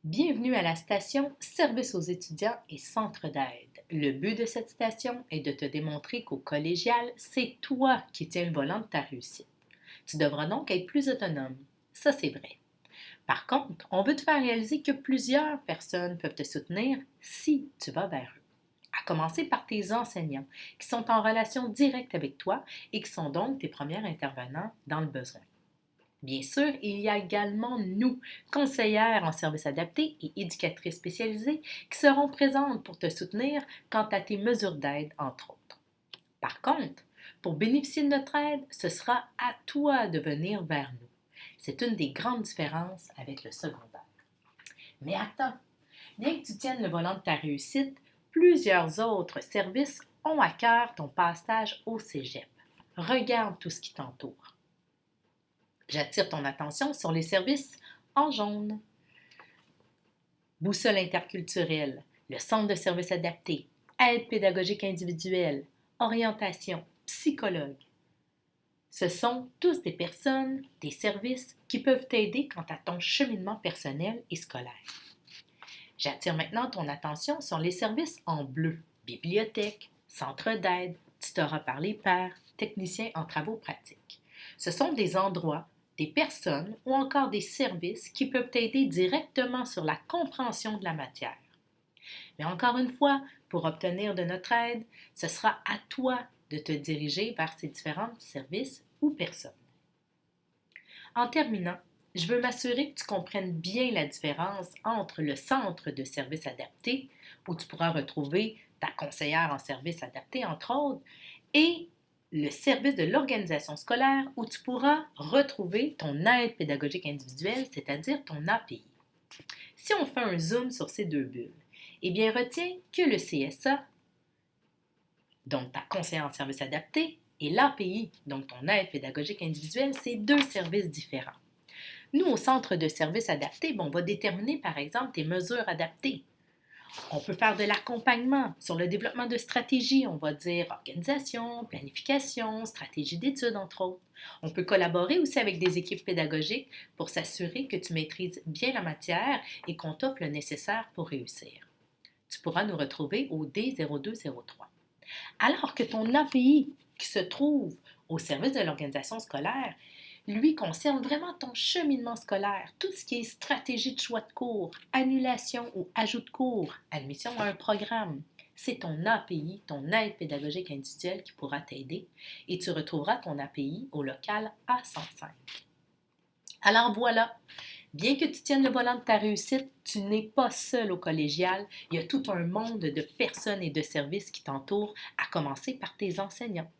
Bienvenue à la station Service aux étudiants et Centre d'aide. Le but de cette station est de te démontrer qu'au collégial, c'est toi qui tiens le volant de ta réussite. Tu devras donc être plus autonome. Ça, c'est vrai. Par contre, on veut te faire réaliser que plusieurs personnes peuvent te soutenir si tu vas vers eux. À commencer par tes enseignants, qui sont en relation directe avec toi et qui sont donc tes premiers intervenants dans le besoin. Bien sûr, il y a également nous, conseillères en services adaptés et éducatrices spécialisées, qui seront présentes pour te soutenir quant à tes mesures d'aide, entre autres. Par contre, pour bénéficier de notre aide, ce sera à toi de venir vers nous. C'est une des grandes différences avec le secondaire. Mais attends, bien que tu tiennes le volant de ta réussite, plusieurs autres services ont à cœur ton passage au cégep. Regarde tout ce qui t'entoure. J'attire ton attention sur les services en jaune. Boussole interculturelle, le centre de services adaptés, aide pédagogique individuelle, orientation, psychologue. Ce sont tous des personnes, des services qui peuvent t'aider quant à ton cheminement personnel et scolaire. J'attire maintenant ton attention sur les services en bleu, bibliothèque, centre d'aide, tutorat par les pairs, technicien en travaux pratiques. Ce sont des endroits, des personnes ou encore des services qui peuvent t'aider directement sur la compréhension de la matière. Mais encore une fois, pour obtenir de notre aide, ce sera à toi de te diriger vers ces différents services ou personnes. En terminant, je veux m'assurer que tu comprennes bien la différence entre le centre de services adaptés, où tu pourras retrouver ta conseillère en services adaptés, entre autres, et le service de l'organisation scolaire, où tu pourras retrouver ton aide pédagogique individuelle, c'est-à-dire ton API. Si on fait un zoom sur ces deux bulles, eh bien, retiens que le CSA, donc ta conseillère en services adaptés, et l'API, donc ton aide pédagogique individuelle, c'est deux services différents. Nous, au centre de services adaptés, on va déterminer, par exemple, tes mesures adaptées. On peut faire de l'accompagnement sur le développement de stratégies, on va dire organisation, planification, stratégie d'études, entre autres. On peut collaborer aussi avec des équipes pédagogiques pour s'assurer que tu maîtrises bien la matière et qu'on t'offre le nécessaire pour réussir. Tu pourras nous retrouver au D0203. Alors que ton API, qui se trouve au service de l'organisation scolaire, lui concerne vraiment ton cheminement scolaire, tout ce qui est stratégie de choix de cours, annulation ou ajout de cours, admission à un programme. C'est ton API, ton aide pédagogique individuelle qui pourra t'aider et tu retrouveras ton API au local A105. Alors voilà, bien que tu tiennes le volant de ta réussite, tu n'es pas seul au collégial. Il y a tout un monde de personnes et de services qui t'entourent, à commencer par tes enseignants.